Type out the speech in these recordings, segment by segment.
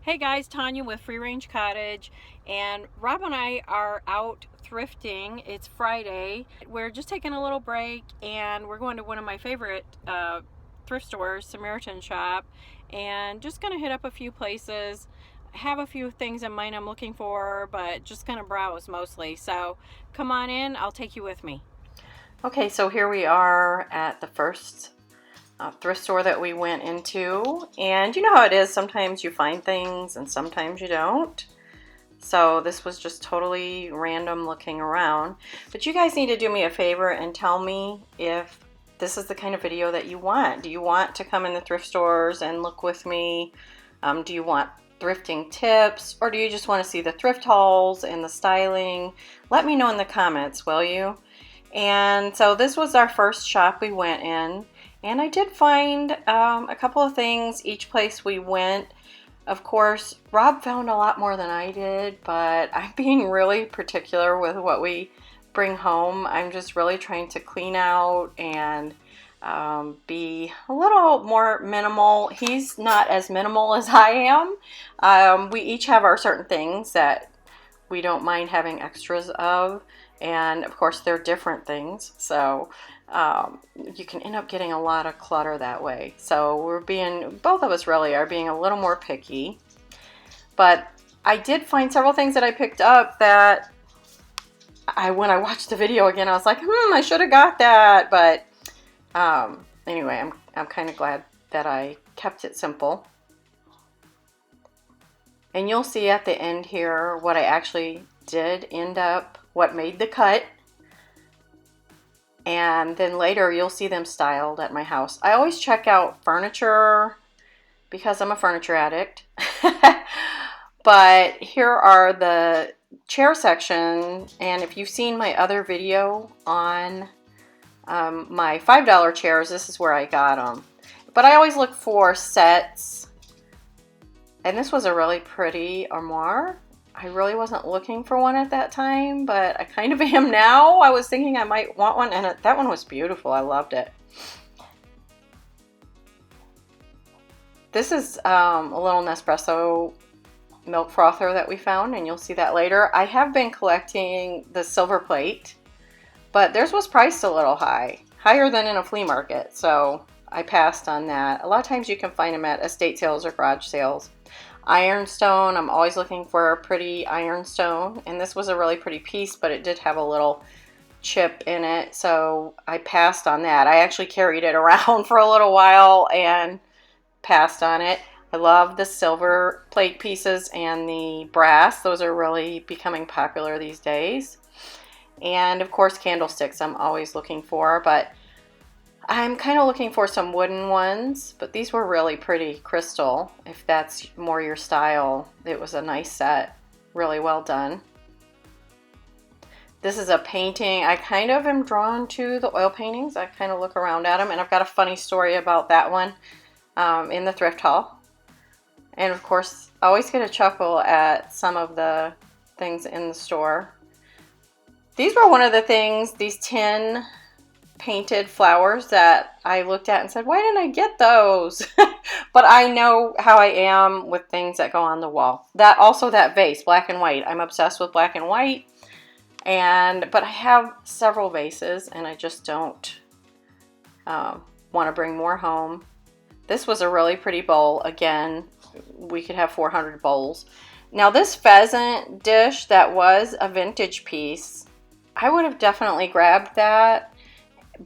Hey guys, Tanya with Free Range Cottage, and Rob and I are out thrifting. It's Friday. We're just taking a little break, and we're going to one of my favorite thrift stores, Samaritan Shop, and just going to hit up a few places. I have a few things in mind I'm looking for, but just going to browse mostly. So come on in, I'll take you with me. Okay, so here we are at the first thrift store that we went into, and you know how it is, sometimes you find things and sometimes you don't. So this was just totally random looking around, but you guys need to do me a favor and tell me if this is the kind of video that you want. Do you want to come in the thrift stores and look with me? Do you want thrifting tips, or do you just want to see the thrift hauls and the styling? Let me know in the comments, will you? And so this was our first shop we went in. And I did find a couple of things each place we went. Of course, Rob found a lot more than I did, but I'm being really particular with what we bring home. I'm just really trying to clean out and be a little more minimal. He's not as minimal as I am. We each have our certain things that we don't mind having extras of, and of course they're different things, so you can end up getting a lot of clutter that way. So both of us really are being a little more picky. But I did find several things that I picked up that when I watched the video again, I was like, I should have got that. But anyway, I'm kind of glad that I kept it simple. And you'll see at the end here what I actually did end up, what made the cut. And then later you'll see them styled at my house. I always check out furniture because I'm a furniture addict. But here are the chair section, and if you've seen my other video on my $5 chairs, this is where I got them. But I always look for sets, and this was a really pretty armoire. I really wasn't looking for one at that time, but I kind of am now. I was thinking I might want one, and that one was beautiful. I loved it. This is a little Nespresso milk frother that we found, and you'll see that later. I have been collecting the silver plate, but theirs was priced a little higher than in a flea market, so I passed on that. A lot of times you can find them at estate sales or garage sales. Ironstone, I'm always looking for a pretty ironstone, and this was a really pretty piece, but it did have a little chip in it, so I passed on that. I actually carried it around for a little while and passed on it. I love the silver plate pieces and the brass. Those are really becoming popular these days. And of course candlesticks I'm always looking for, but I'm kind of looking for some wooden ones, but these were really pretty crystal. If that's more your style, it was a nice set, really well done. This is a painting. I kind of am drawn to the oil paintings. I kind of look around at them, and I've got a funny story about that one in the thrift haul. And of course, I always get a chuckle at some of the things in the store. These were one of the things, these tin painted flowers, that I looked at and said, why didn't I get those? But I know how I am with things that go on the wall. That vase, black and white. I'm obsessed with black and white. But I have several vases, and I just don't want to bring more home. This was a really pretty bowl. Again, we could have 400 bowls. Now this pheasant dish, that was a vintage piece. I would have definitely grabbed that,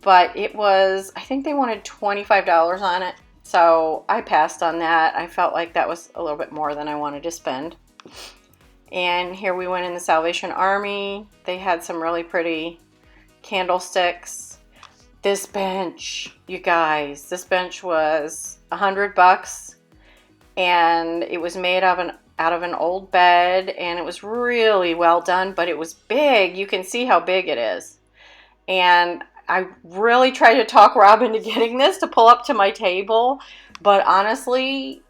but it was, I think they wanted $25 on it, so I passed on that. I felt like that was a little bit more than I wanted to spend. And here we went in the Salvation Army. They had some really pretty candlesticks. This bench, you guys, this bench was $100, and it was made out of an old bed, and it was really well done, but it was big. You can see how big it is. And I really tried to talk Rob into getting this to pull up to my table, but honestly,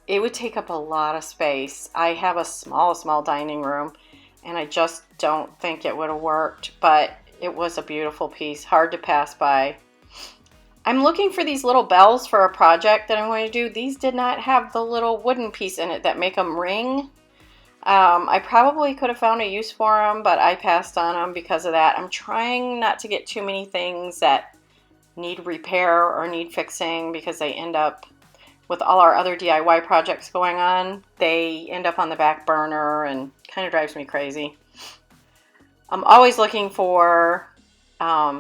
it would take up a lot of space. I have a small dining room, and I just don't think it would have worked, but it was a beautiful piece, hard to pass by. I'm looking for these little bells for a project that I'm going to do. These did not have the little wooden piece in it that make them ring. I probably could have found a use for them, but I passed on them because of that. I'm trying not to get too many things that need repair or need fixing, because they end up, with all our other DIY projects going on, they end up on the back burner and kind of drives me crazy. I'm always looking for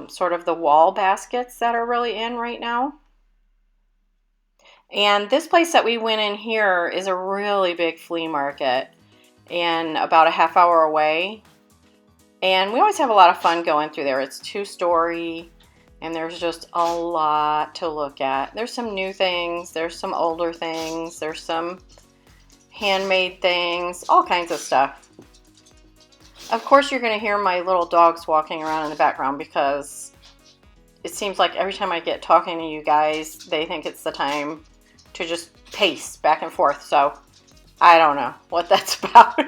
sort of the wall baskets that are really in right now. And this place that we went in here is a really big flea market and about a half hour away. And we always have a lot of fun going through there. It's 2-story and there's just a lot to look at. There's some new things, there's some older things, there's some handmade things, all kinds of stuff. Of course, you're going to hear my little dogs walking around in the background because it seems like every time I get talking to you guys, they think it's the time to just pace back and forth. So I don't know what that's about.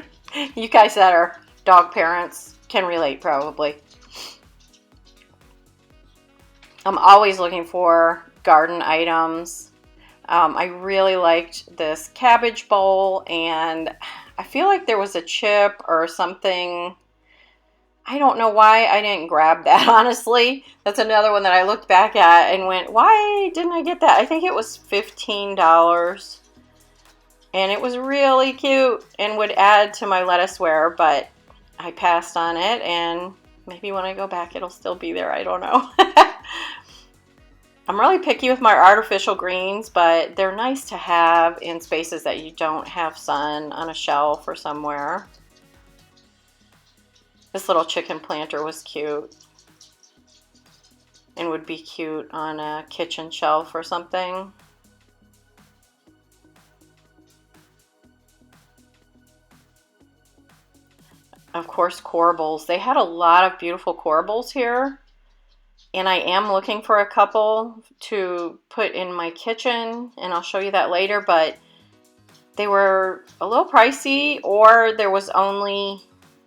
You guys that are dog parents can relate probably. I'm always looking for garden items. I really liked this cabbage bowl, and I feel like there was a chip or something. I don't know why I didn't grab that, honestly. That's another one that I looked back at and went, why didn't I get that? I think it was $15. And it was really cute and would add to my lettuceware, but I passed on it, and maybe when I go back it'll still be there. I don't know. I'm really picky with my artificial greens, but they're nice to have in spaces that you don't have sun, on a shelf or somewhere. This little chicken planter was cute and would be cute on a kitchen shelf or something. Of course, corbels. They had a lot of beautiful corbels here, and I am looking for a couple to put in my kitchen, and I'll show you that later, but they were a little pricey, or there was only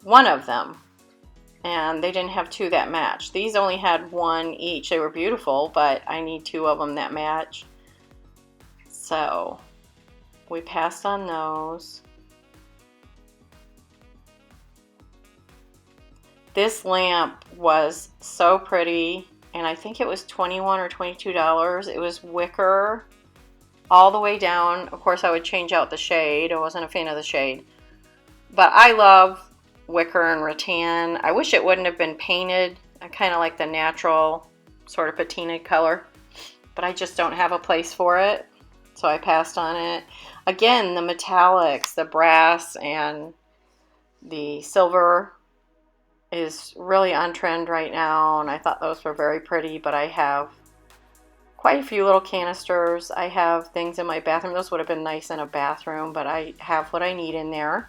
one of them, and they didn't have two that matched. These only had one each. They were beautiful, but I need two of them that match. So we passed on those. This lamp was so pretty, and I think it was $21 or $22. It was wicker all the way down. Of course, I would change out the shade. I wasn't a fan of the shade. But I love wicker and rattan. I wish it wouldn't have been painted. I kind of like the natural sort of patinaed color, but I just don't have a place for it, so I passed on it. Again, the metallics, the brass and the silver is really on trend right now, and I thought those were very pretty, but I have quite a few little canisters. I have things in my bathroom. Those would have been nice in a bathroom, but I have what I need in there.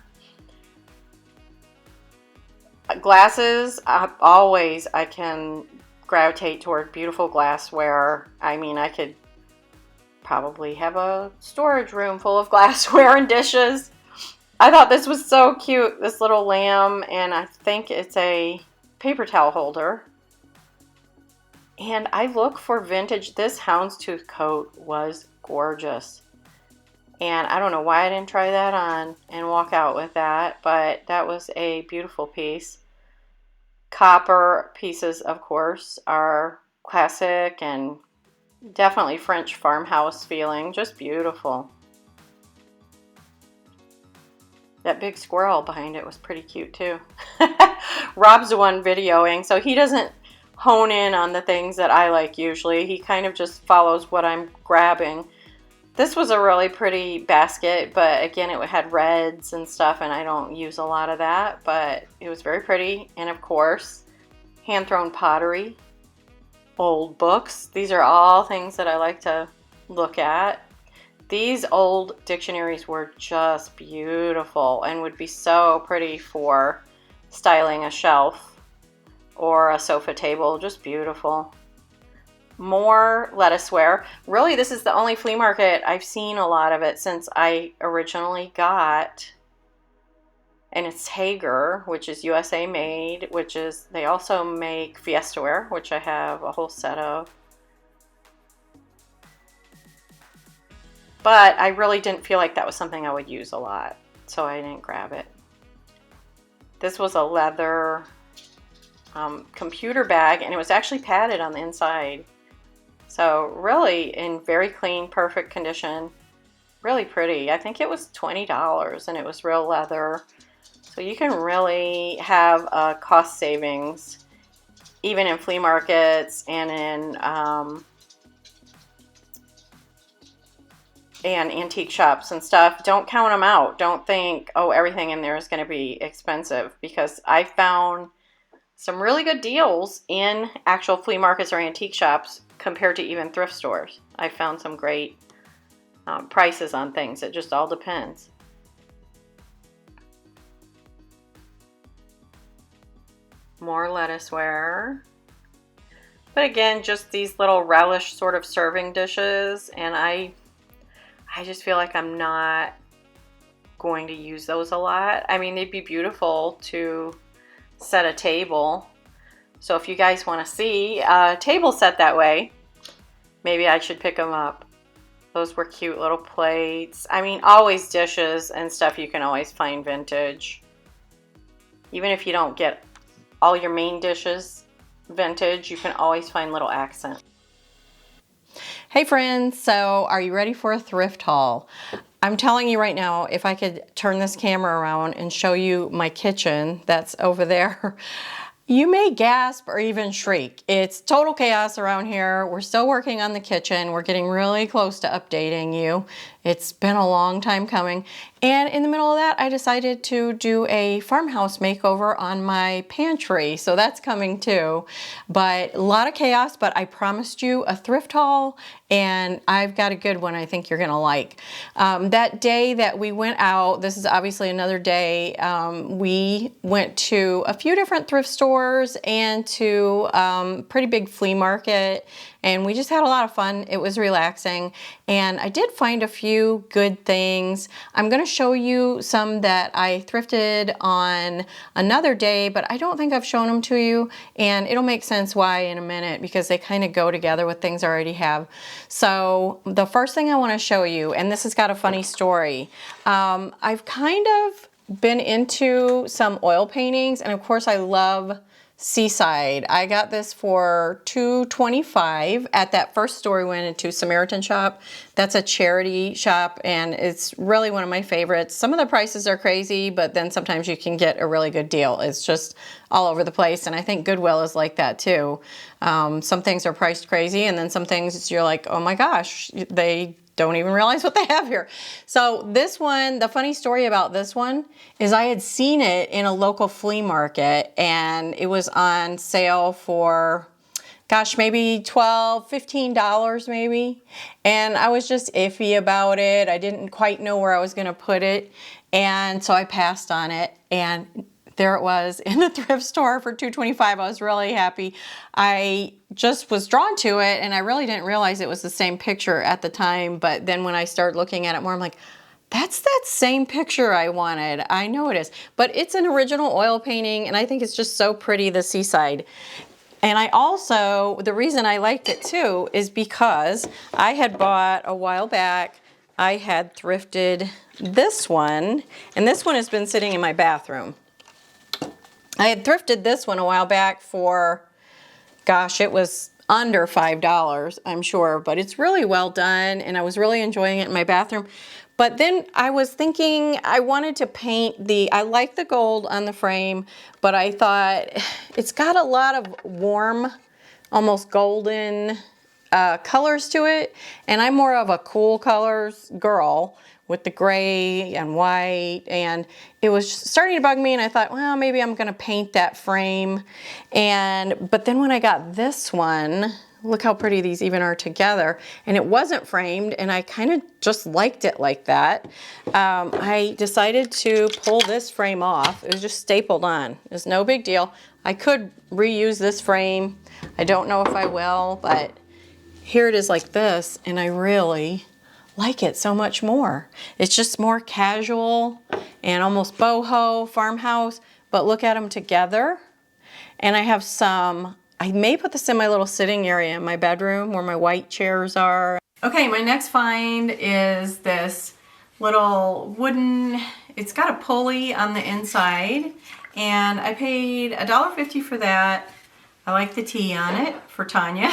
Glasses, I can gravitate toward beautiful glassware. I mean, I could probably have a storage room full of glassware and dishes. I thought this was so cute, this little lamb, and I think it's a paper towel holder. And I look for vintage. This houndstooth coat was gorgeous. And I don't know why I didn't try that on and walk out with that, but that was a beautiful piece. Copper pieces, of course, are classic and definitely French farmhouse feeling, just beautiful. That big squirrel behind it was pretty cute too. Rob's the one videoing, so he doesn't hone in on the things that I like usually. He kind of just follows what I'm grabbing. This was a really pretty basket, but again, it had reds and stuff, and I don't use a lot of that, but it was very pretty. And of course, hand-thrown pottery, old books. These are all things that I like to look at. These old dictionaries were just beautiful and would be so pretty for styling a shelf or a sofa table. Just beautiful. More lettuceware. Really, this is the only flea market I've seen a lot of it since I originally got. And it's Hager, which is USA made, which is, they also make Fiestaware, which I have a whole set of. but I really didn't feel like that was something I would use a lot, so I didn't grab it. This was a leather computer bag, and it was actually padded on the inside. So really in very clean, perfect condition. Really pretty. I think it was $20 and it was real leather. So you can really have cost savings even in flea markets and in and antique shops and stuff. Don't count them out. Don't think, oh, everything in there is going to be expensive, because I found some really good deals in actual flea markets or antique shops compared to even thrift stores. I found some great prices on things. It just all depends. More lettuceware. But again, just these little relish sort of serving dishes, and I just feel like I'm not going to use those a lot. I mean, they'd be beautiful to set a table. So if you guys want to see a table set that way, maybe I should pick them up. Those were cute little plates. I mean, always dishes and stuff you can always find vintage. Even if you don't get all your main dishes vintage, you can always find little accents. Hey friends, so are you ready for a thrift haul? I'm telling you right now, if I could turn this camera around and show you my kitchen that's over there, you may gasp or even shriek. It's total chaos around here. We're still working on the kitchen. We're getting really close to updating you. It's been a long time coming. And in the middle of that, I decided to do a farmhouse makeover on my pantry. So that's coming too. But a lot of chaos, but I promised you a thrift haul, and I've got a good one I think you're gonna like. That day that we went out, this is obviously another day, we went to a few different thrift stores and to pretty big flea market, and we just had a lot of fun. It was relaxing, and I did find a few good things. I'm gonna show you some that I thrifted on another day, but I don't think I've shown them to you, and it'll make sense why in a minute, because they kind of go together with things I already have. So the first thing I want to show you, and this has got a funny story. I've kind of been into some oil paintings, and of course I love Seaside. I got this for $2.25 at that first store we went into, Samaritan Shop. That's a charity shop, and it's really one of my favorites. Some of the prices are crazy, but then sometimes you can get a really good deal. It's just all over the place, and I think Goodwill is like that too. Some things are priced crazy, and then some things you're like, oh my gosh, they don't even realize what they have here. So this one, the funny story about this one is I had seen it in a local flea market, and it was on sale for, gosh, maybe $12, $15 maybe. And I was just iffy about it. I didn't quite know where I was gonna put it. And so I passed on it, and there it was in the thrift store for $2.25. I was really happy. I just was drawn to it, and I really didn't realize it was the same picture at the time, but then when I started looking at it more, I'm like, that's that same picture I wanted. I know it is. But it's an original oil painting, and I think it's just so pretty, the Seaside. And I also, the reason I liked it too is because I had bought a while back, I had thrifted this one, and this one has been sitting in my bathroom. I had thrifted this one a while back for, gosh, it was under $5, I'm sure, but it's really well done, and I was really enjoying it in my bathroom. But then I was thinking I wanted to paint I like the gold on the frame, but I thought it's got a lot of warm, almost golden colors to it, and I'm more of a cool colors girl with the gray and white, and it was starting to bug me, and I thought, well, maybe I'm gonna paint that frame. But then when I got this one, look how pretty these even are together, and it wasn't framed, and I kind of just liked it like that. I decided to pull this frame off. It was just stapled on. It's no big deal. I could reuse this frame. I don't know if I will, but here it is like this, and I really like it so much more. It's just more casual and almost boho, farmhouse, but look at them together. And I have some, I may put this in my little sitting area in my bedroom where my white chairs are. Okay, my next find is this little wooden, it's got a pulley on the inside, and I paid $1.50 for that. I like the T on it for Tanya,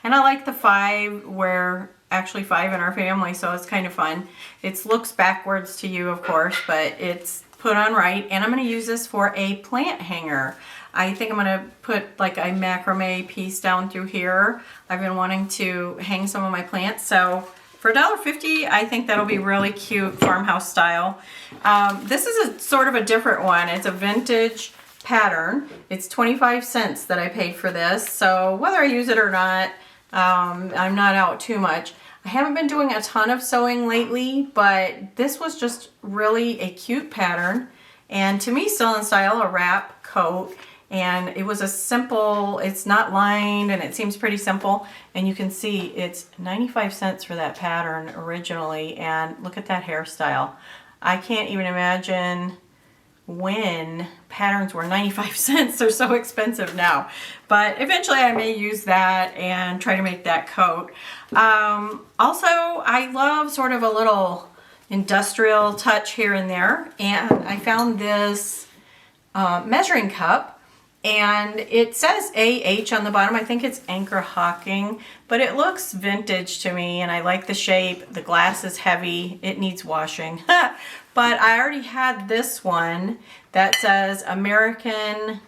and I like the 5, we're actually 5 in our family, so it's kind of fun. It looks backwards to you, of course, but it's put on right, and I'm going to use this for a plant hanger. I think I'm going to put like a macrame piece down through here. I've been wanting to hang some of my plants, so for $1.50, I think that'll be really cute, farmhouse style. This is a sort of a different one. It's a vintage pattern. It's 25 cents that I paid for this, so whether I use it or not, I'm not out too much. I haven't been doing a ton of sewing lately, but this was just really a cute pattern, and to me, still in style, a wrap coat. And it was a simple, it's not lined, and it seems pretty simple, and you can see it's 95 cents for that pattern originally, and look at that hairstyle. I can't even imagine when patterns were 95 cents. They're so expensive now, but eventually I may use that and try to make that coat. Also, I love sort of a little industrial touch here and there, and I found this measuring cup. And it says AH on the bottom. I think it's Anchor Hawking, but it looks vintage to me, and I like the shape. The glass is heavy. It needs washing. But I already had this one that says American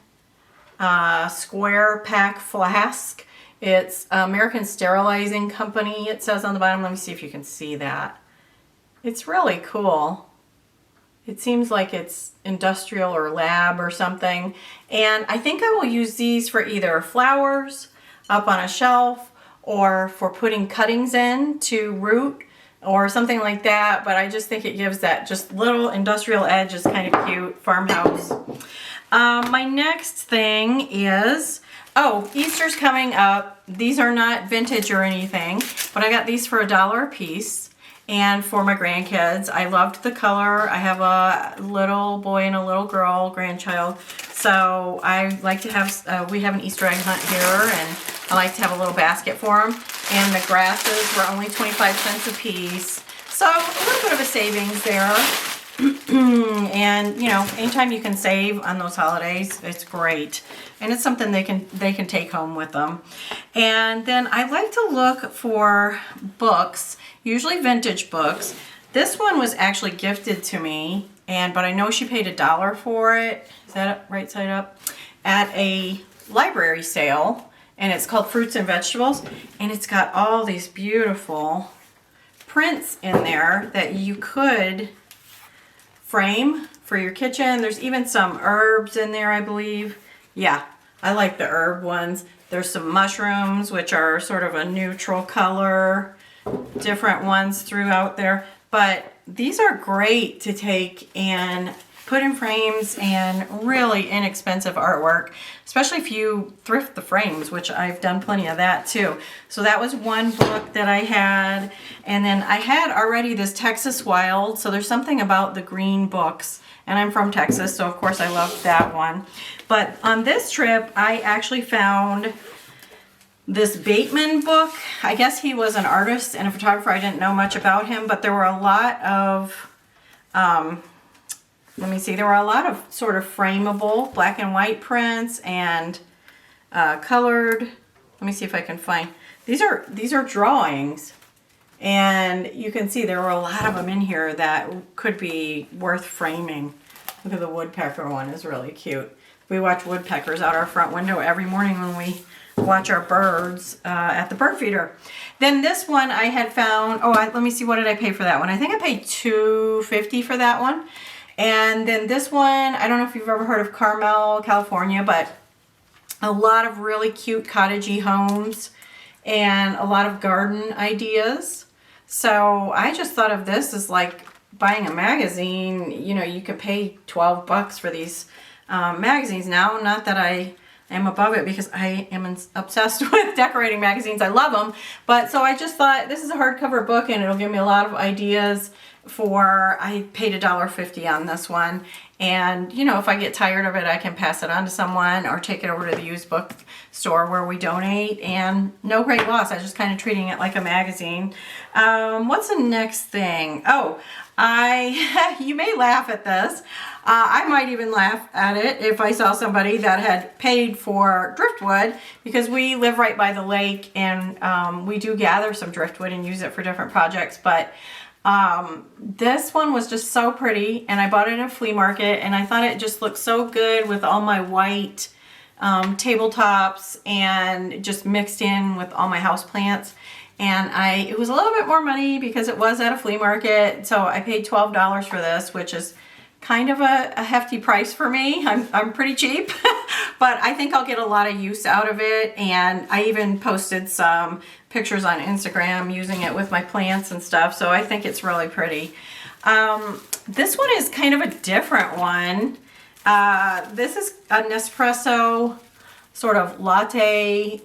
Square Pack Flask. It's American Sterilizing Company, it says on the bottom. Let me see if you can see that. It's really cool. It seems like it's industrial or lab or something. And I think I will use these for either flowers up on a shelf or for putting cuttings in to root or something like that. But I just think it gives that just little industrial edge. It's kind of cute, farmhouse. My next thing is, oh, Easter's coming up. These are not vintage or anything, but I got these for $1 a piece. And for my grandkids, I loved the color. I have a little boy and a little girl, grandchild. So I like to have, we have an Easter egg hunt here, and I like to have a little basket for them. And the grasses were only 25 cents a piece. So a little bit of a savings there. And you know, anytime you can save on those holidays, it's great. And it's something they can take home with them. And then I like to look for books, usually vintage books. This one was actually gifted to me, but I know she paid $1 for it. Is that right side up? At a library sale, and it's called Fruits and Vegetables, and it's got all these beautiful prints in there that you could frame for your kitchen. There's even some herbs in there, I believe. Yeah, I like the herb ones. There's some mushrooms, which are sort of a neutral color, different ones throughout there. But these are great to take and put in frames, and really inexpensive artwork, especially if you thrift the frames, which I've done plenty of that too. So that was one book that I had. And then I had already this Texas Wild, so there's something about the green books, and I'm from Texas, so of course I loved that one. But on this trip, I actually found this Bateman book. I guess he was an artist and a photographer. I didn't know much about him, but there were a lot of, let me see, there were a lot of sort of frameable black and white prints and colored. Let me see if I can find, these are drawings, and you can see there were a lot of them in here that could be worth framing. Look at the woodpecker one, is really cute. We watch woodpeckers out our front window every morning when we watch our birds at the bird feeder. Then this one I had found, let me see, what did I pay for that one? I think I paid $2.50 for that one. And then this one, I don't know if you've ever heard of Carmel, California, but a lot of really cute cottagey homes and a lot of garden ideas. So I just thought of this as like buying a magazine. You know, you could pay $12 for these magazines now. Not that I am above it, because I am obsessed with decorating magazines. I love them. But so I just thought, this is a hardcover book, and it'll give me a lot of ideas I paid $1.50 on this one. And, you know, if I get tired of it, I can pass it on to someone or take it over to the used book store where we donate. And no great loss. I was just kind of treating it like a magazine. What's the next thing? Oh, you may laugh at this. I might even laugh at it if I saw somebody that had paid for driftwood, because we live right by the lake, and we do gather some driftwood and use it for different projects. But this one was just so pretty, and I bought it at a flea market, and I thought it just looked so good with all my white tabletops and just mixed in with all my house plants. And it was a little bit more money because it was at a flea market, so I paid $12 for this, which is kind of a hefty price for me. I'm pretty cheap, but I think I'll get a lot of use out of it. And I even posted some pictures on Instagram using it with my plants and stuff, so I think it's really pretty. This one is kind of a different one. This is a Nespresso sort of latte.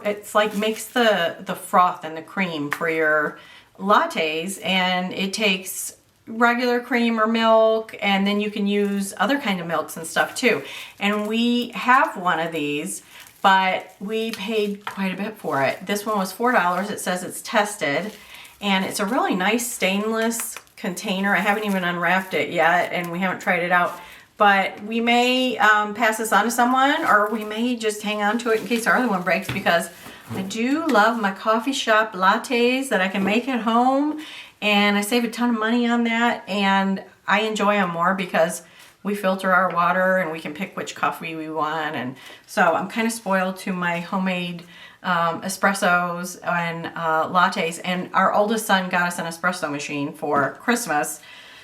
It's like makes the froth and the cream for your lattes, and it takes regular cream or milk, and then you can use other kind of milks and stuff too. And we have one of these, but we paid quite a bit for it. This one was $4. It says it's tested, and it's a really nice stainless container. I haven't even unwrapped it yet, and we haven't tried it out, but we may pass this on to someone, or we may just hang on to it in case our other one breaks, because I do love my coffee shop lattes that I can make at home, and I save a ton of money on that, and I enjoy them more because we filter our water and we can pick which coffee we want. And so I'm kind of spoiled to my homemade espressos and lattes, and our oldest son got us an espresso machine for Christmas.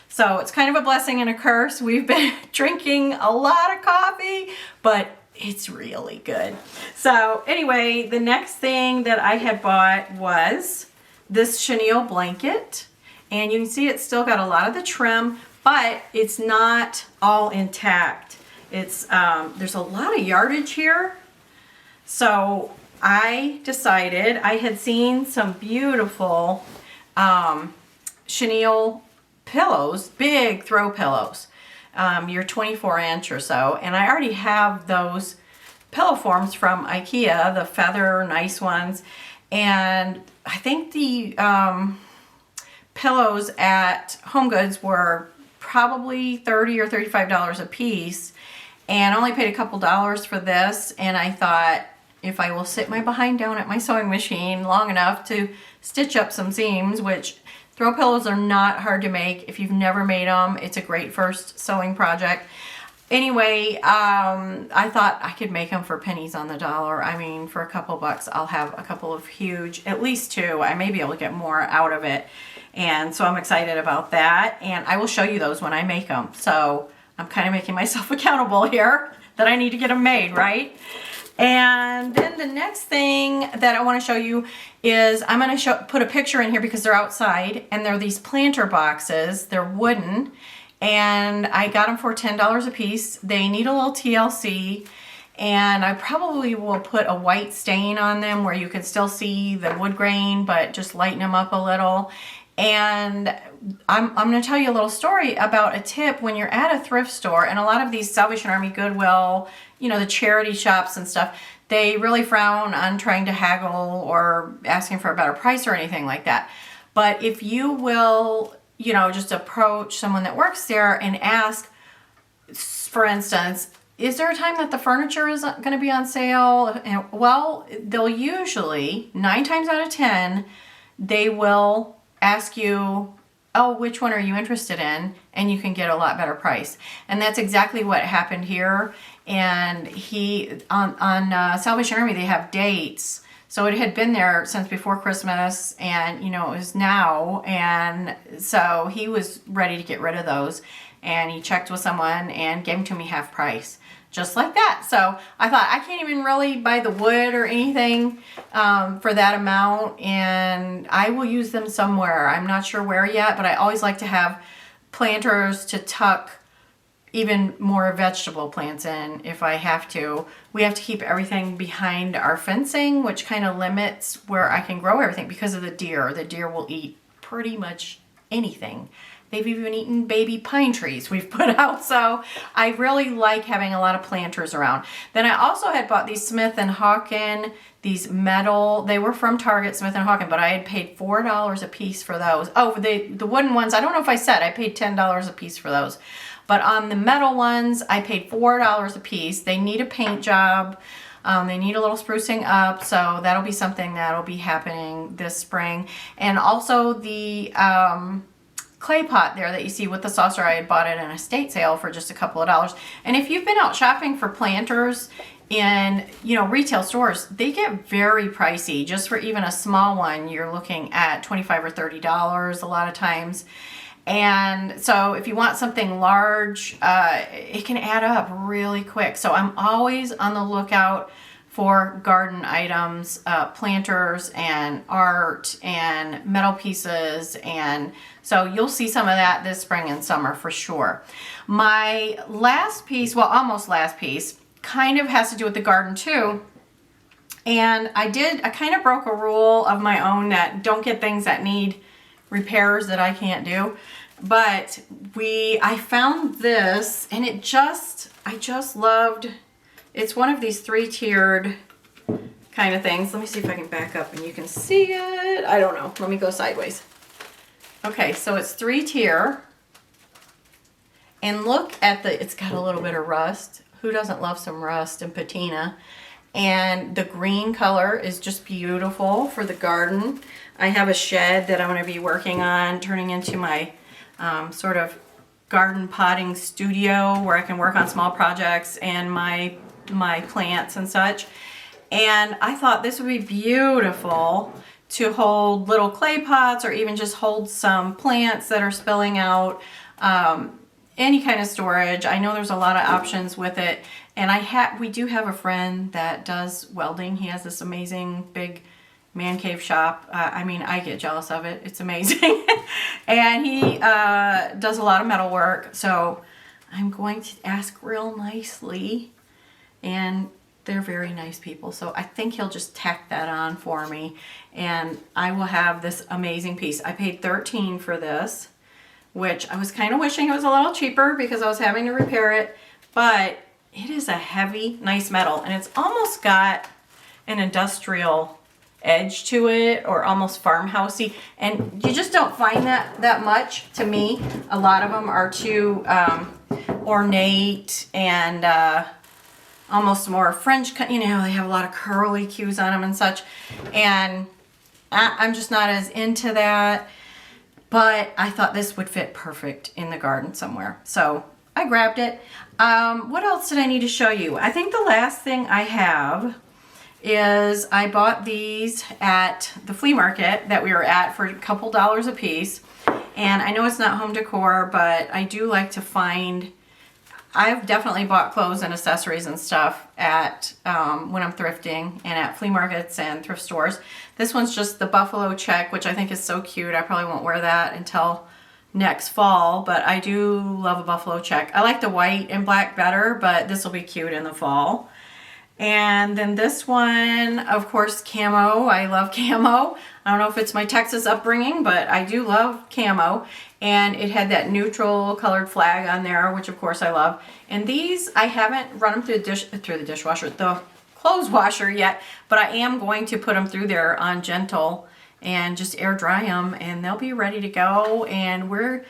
So it's kind of a blessing and a curse. We've been drinking a lot of coffee, but it's really good. So anyway, the next thing that I had bought was this chenille blanket, and you can see it's still got a lot of the trim, but it's not all intact. It's there's a lot of yardage here. So I decided, I had seen some beautiful chenille pillows, big throw pillows, your 24-inch or so, and I already have those pillow forms from IKEA, the feather nice ones, and I think the pillows at HomeGoods were probably $30 or $35 a piece, and I only paid a couple dollars for this. And I thought, if I will sit my behind down at my sewing machine long enough to stitch up some seams, which throw pillows are not hard to make. If you've never made them, it's a great first sewing project. Anyway, I thought I could make them for pennies on the dollar. I mean, for a couple bucks, I'll have a couple of huge, at least two. I may be able to get more out of it. And so I'm excited about that. And I will show you those when I make them. So I'm kind of making myself accountable here that I need to get them made, right? And then the next thing that I want to show you is, I'm going to put a picture in here because they're outside, and they're these planter boxes. They're wooden, and I got them for $10 a piece. They need a little TLC, and I probably will put a white stain on them where you can still see the wood grain, but just lighten them up a little. And I'm going to tell you a little story about a tip when you're at a thrift store, and a lot of these Salvation Army, Goodwill, you know, the charity shops and stuff, they really frown on trying to haggle or asking for a better price or anything like that. But if you will, you know, just approach someone that works there and ask, for instance, is there a time that the furniture is going to be on sale? And, well, they'll usually, 9 times out of 10, they will ask you, oh, which one are you interested in? And you can get a lot better price. And that's exactly what happened here. And on Salvation Army, they have dates. So it had been there since before Christmas, and you know, it was now. And so he was ready to get rid of those. And he checked with someone and gave them to me half price, just like that. So I thought, I can't even really buy the wood or anything for that amount, and I will use them somewhere. I'm not sure where yet, but I always like to have planters to tuck even more vegetable plants in if I have to. We have to keep everything behind our fencing, which kind of limits where I can grow everything because of the deer. The deer will eat pretty much anything They've even eaten baby pine trees we've put out. So I really like having a lot of planters around. Then I also had bought these Smith & Hawken, these metal, they were from Target, Smith & Hawken, but I had paid $4 a piece for those. Oh, the wooden ones, I don't know if I said, I paid $10 a piece for those. But on the metal ones, I paid $4 a piece. They need a paint job. They need a little sprucing up, so that'll be something that'll be happening this spring. And also the clay pot there that you see with the saucer, I had bought it in an estate sale for just a couple of dollars. And if you've been out shopping for planters in, you know, retail stores, they get very pricey. Just for even a small one, you're looking at $25 or $30 a lot of times. And so if you want something large, it can add up really quick. So I'm always on the lookout for garden items, planters and art and metal pieces. And so you'll see some of that this spring and summer for sure. My last piece, well, almost last piece, kind of has to do with the garden too. And I kind of broke a rule of my own that don't get things that need repairs that I can't do. But I found this, and I just loved, it's one of these 3-tiered kind of things. Let me see if I can back up and you can see it. I don't know. Let me go sideways. Okay, so it's 3-tier. And look at it's got a little bit of rust. Who doesn't love some rust and patina? And the green color is just beautiful for the garden. I have a shed that I'm going to be working on, turning into my sort of garden potting studio where I can work on small projects and my plants and such. And I thought this would be beautiful to hold little clay pots or even just hold some plants that are spilling out, any kind of storage. I know there's a lot of options with it. And we do have a friend that does welding. He has this amazing big man cave shop. I mean, I get jealous of it. It's amazing. And he does a lot of metal work. So I'm going to ask real nicely. And they're very nice people. So I think he'll just tack that on for me. And I will have this amazing piece. I paid $13 for this, which I was kind of wishing it was a little cheaper because I was having to repair it. But it is a heavy, nice metal. And it's almost got an industrial edge to it, or almost farmhousey, and you just don't find that much to me. A lot of them are too ornate and almost more French, you know, they have a lot of curly cues on them and such, and I'm just not as into that. But I thought this would fit perfect in the garden somewhere, so I grabbed it. What else did I need to show you? I think the last thing I have is I bought these at the flea market that we were at for a couple dollars a piece. And I know it's not home decor, but I do like to find, I've definitely bought clothes and accessories and stuff at when I'm thrifting and at flea markets and thrift stores. This one's just the buffalo check, which I think is so cute. I probably won't wear that until next fall, but I do love a buffalo check. I like the white and black better, but this will be cute in the fall. And then this one, of course, camo. I love camo. I don't know if it's my Texas upbringing, but I do love camo. And it had that neutral colored flag on there, which of course I love. And these, I haven't run them through the clothes washer yet, but I am going to put them through there on gentle and just air dry them, and they'll be ready to go. And we're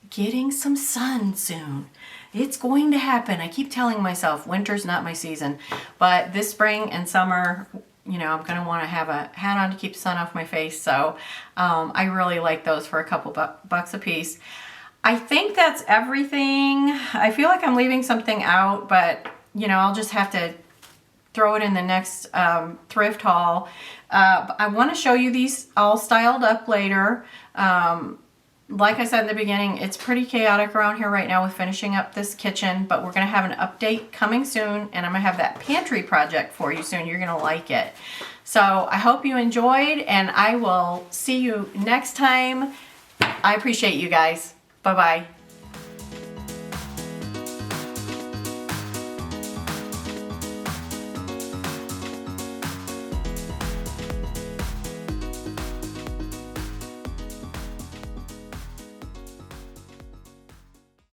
getting some sun soon. It's going to happen. I keep telling myself winter's not my season, but this spring and summer, you know, I'm going to want to have a hat on to keep the sun off my face. So I really like those for a couple bucks a piece. I think that's everything. I feel like I'm leaving something out, but you know, I'll just have to throw it in the next thrift haul. I want to show you these all styled up later. Like I said in the beginning, it's pretty chaotic around here right now with finishing up this kitchen, but we're going to have an update coming soon, and I'm going to have that pantry project for you soon. You're going to like it. So I hope you enjoyed, and I will see you next time. I appreciate you guys. Bye-bye.